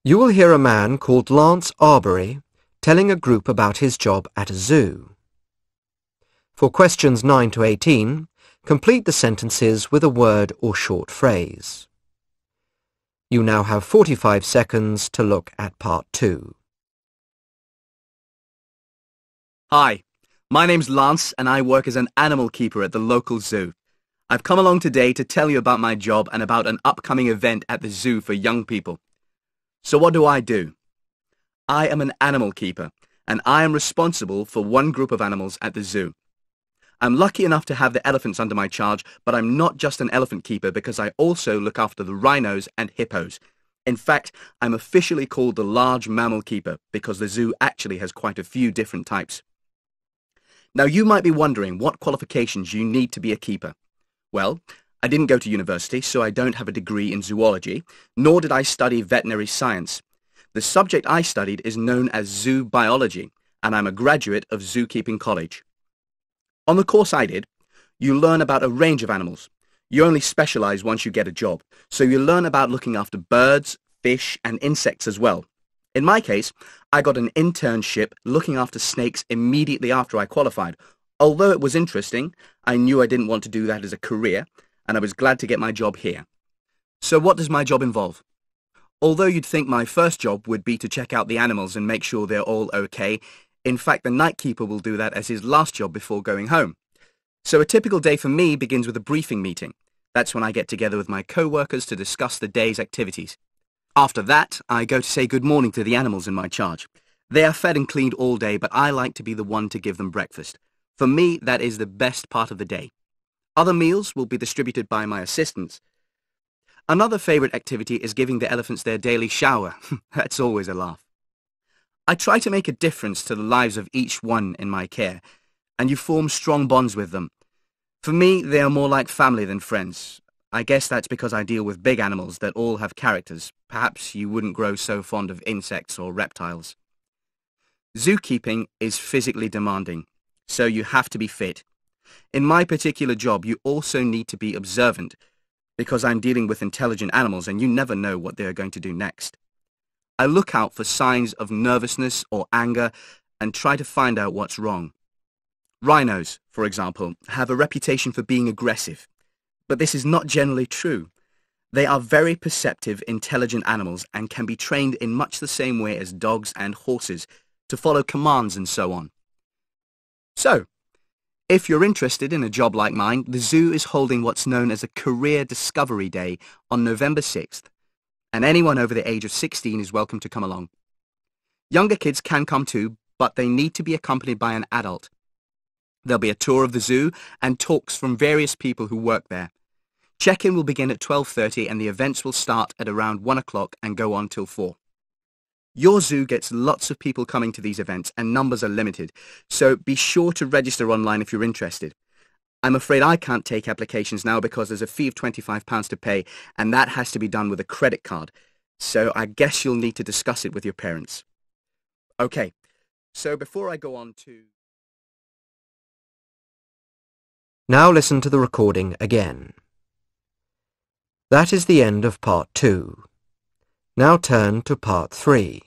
You will hear a man called Lance Arbery telling a group about his job at a zoo. For questions 9 to 18, complete the sentences with a word or short phrase. You now have 45 seconds to look at part 2. Hi, my name's Lance and I work as an animal keeper at the local zoo. I've come along today to tell you about my job and about an upcoming event at the zoo for young people. So what do? I am an animal keeper and I am responsible for one group of animals at the zoo. I'm lucky enough to have the elephants under my charge, but I'm not just an elephant keeper because I also look after the rhinos and hippos. In fact, I'm officially called the large mammal keeper because the zoo actually has quite a few different types. Now you might be wondering what qualifications you need to be a keeper. Well, I didn't go to university, so I don't have a degree in zoology, nor did I study veterinary science. The subject I studied is known as zoo biology, and I'm a graduate of Zookeeping College. On the course I did, you learn about a range of animals. You only specialize once you get a job, so you learn about looking after birds, fish, and insects as well. In my case, I got an internship looking after snakes immediately after I qualified. Although it was interesting, I knew I didn't want to do that as a career, and I was glad to get my job here. So what does my job involve? Although you'd think my first job would be to check out the animals and make sure they're all okay, in fact the night keeper will do that as his last job before going home. So a typical day for me begins with a briefing meeting. That's when I get together with my co-workers to discuss the day's activities. After that, I go to say good morning to the animals in my charge. They are fed and cleaned all day, but I like to be the one to give them breakfast. For me, that is the best part of the day. Other meals will be distributed by my assistants. Another favourite activity is giving the elephants their daily shower. That's always a laugh. I try to make a difference to the lives of each one in my care, and you form strong bonds with them. For me, they are more like family than friends. I guess that's because I deal with big animals that all have characters. Perhaps you wouldn't grow so fond of insects or reptiles. Zookeeping is physically demanding, so you have to be fit. In my particular job, you also need to be observant, because I'm dealing with intelligent animals and you never know what they are going to do next. I look out for signs of nervousness or anger and try to find out what's wrong. Rhinos, for example, have a reputation for being aggressive, but this is not generally true. They are very perceptive, intelligent animals and can be trained in much the same way as dogs and horses to follow commands and so on. So, if you're interested in a job like mine, the zoo is holding what's known as a Career Discovery Day on November 6th, and anyone over the age of 16 is welcome to come along. Younger kids can come too, but they need to be accompanied by an adult. There'll be a tour of the zoo and talks from various people who work there. Check-in will begin at 12:30 and the events will start at around 1 o'clock and go on till 4. Your zoo gets lots of people coming to these events and numbers are limited, so be sure to register online if you're interested. I'm afraid I can't take applications now because there's a fee of £25 to pay and that has to be done with a credit card, so I guess you'll need to discuss it with your parents. Okay, so before I go on to... Now listen to the recording again. That is the end of part 2. Now turn to part 3.